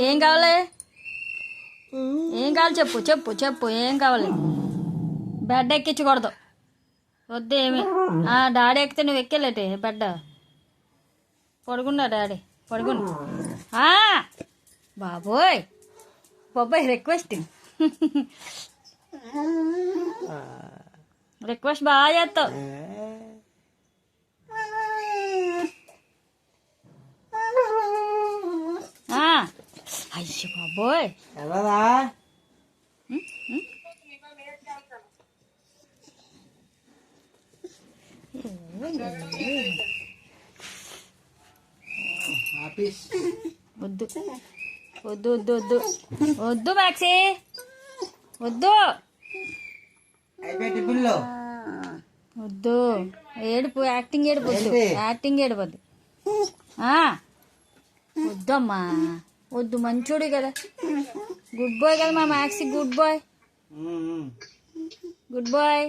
ఏం కావాలి? ఏం కావాలి చెప్పు చెప్పు చెప్పు ఏం కావాలి? బెడ్ ఎక్కించకూడదు, వద్దు ఏమి. డాడీ ఎక్కితే నువ్వు ఎక్కేలేటే బెడ్. పడుకున్నా డాడీ, పడుకున్నా. బాబోయ్ బాబాయ్ రిక్వెస్టింగ్ రిక్వెస్ట్ బాగా చేస్తావు. అయ్యో బాబోయ్ వద్దు వద్దు వద్దు వద్దు వద్దు మ్యాక్సీ వద్దు వద్దు. ఏడుపు, యాక్టింగ్ ఏడుపు వద్దు, యాక్టింగ్ ఏడుపొద్దు. వద్దమ్మా వద్దు, మంచోడు కదా, గుడ్ బాయ్ కదా మా Maxi, good boy good bye.